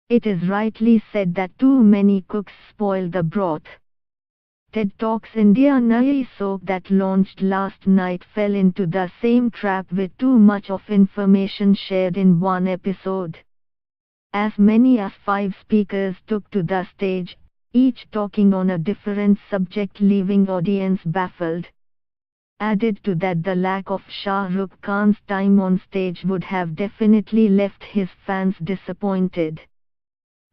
It is rightly said that too many cooks spoil the broth. TED Talks India Nayi Soch that launched last night fell into the same trap with too much of information shared in one episode. As many as 5 speakers took to the stage, each talking on a different subject, leaving audience baffled. Added to that, the lack of Shah Rukh Khan's time on stage would have definitely left his fans disappointed.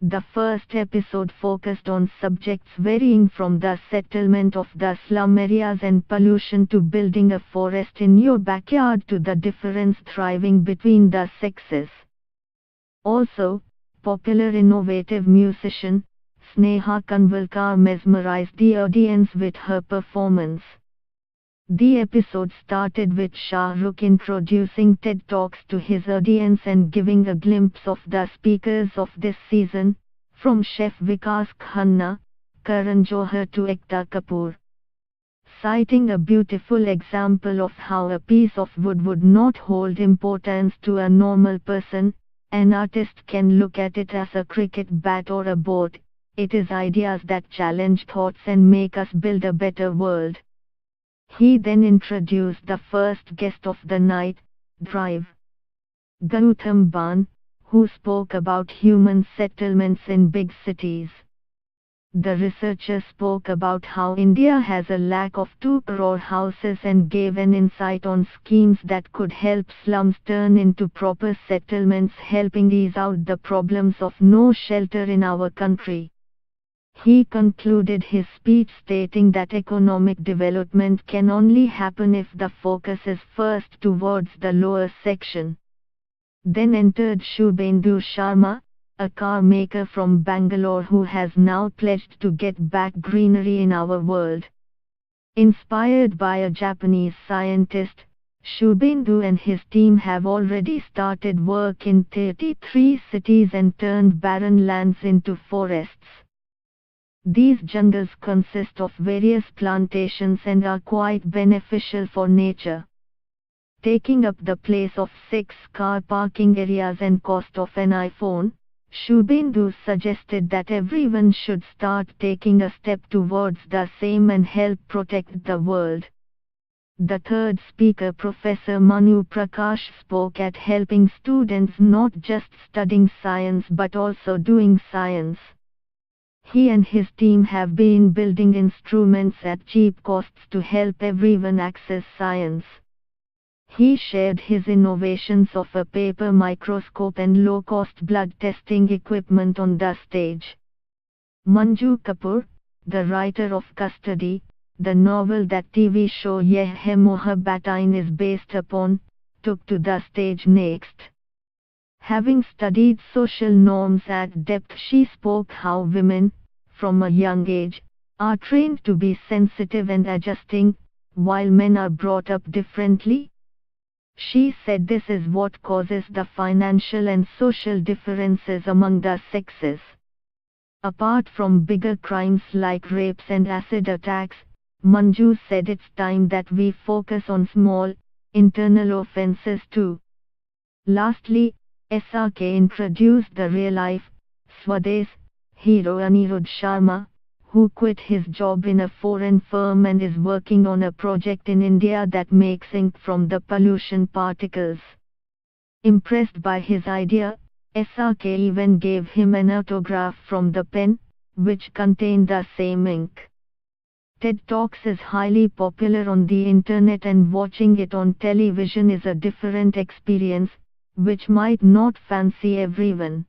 The first episode focused on subjects varying from the settlement of the slum areas and pollution to building a forest in your backyard to the difference thriving between the sexes. Also, popular innovative musician Sneha Kanvalkar mesmerized the audience with her performance. The episode started with Shah Rukh introducing TED Talks to his audience and giving a glimpse of the speakers of this season, from Chef Vikas Khanna, Karan Johar to Ekta Kapoor. Citing a beautiful example of how a piece of wood would not hold importance to a normal person, an artist can look at it as a cricket bat or a boat. It is ideas that challenge thoughts and make us build a better world. He then introduced the first guest of the night, Drive. Gautam Ban, who spoke about human settlements in big cities. The researcher spoke about how India has a lack of 2 crore houses and gave an insight on schemes that could help slums turn into proper settlements, helping ease out the problems of no shelter in our country. He concluded his speech stating that economic development can only happen if the focus is first towards the lower section. Then entered Shubhendu Sharma, a car maker from Bangalore who has now pledged to get back greenery in our world. Inspired by a Japanese scientist, Shubhendu and his team have already started work in 33 cities and turned barren lands into forests. These jungles consist of various plantations and are quite beneficial for nature. Taking up the place of 6 car parking areas and cost of an iPhone, Shubhendu suggested that everyone should start taking a step towards the same and help protect the world. The third speaker, Professor Manu Prakash, spoke at helping students not just studying science but also doing science. He and his team have been building instruments at cheap costs to help everyone access science. He shared his innovations of a paper microscope and low-cost blood testing equipment on the stage. Manju Kapoor, the writer of Custody, the novel that TV show Yeh Hai Mohabbatain is based upon, took to the stage next. Having studied social norms at depth, she spoke how women, from a young age, are trained to be sensitive and adjusting, while men are brought up differently. She said this is what causes the financial and social differences among the sexes. Apart from bigger crimes like rapes and acid attacks, Manju said it's time that we focus on small, internal offenses too. Lastly, SRK introduced the real-life, Swades, hero Anirudh Sharma, who quit his job in a foreign firm and is working on a project in India that makes ink from the pollution particles. Impressed by his idea, SRK even gave him an autograph from the pen, which contained the same ink. TED Talks is highly popular on the internet, and watching it on television is a different experience, which might not fancy everyone.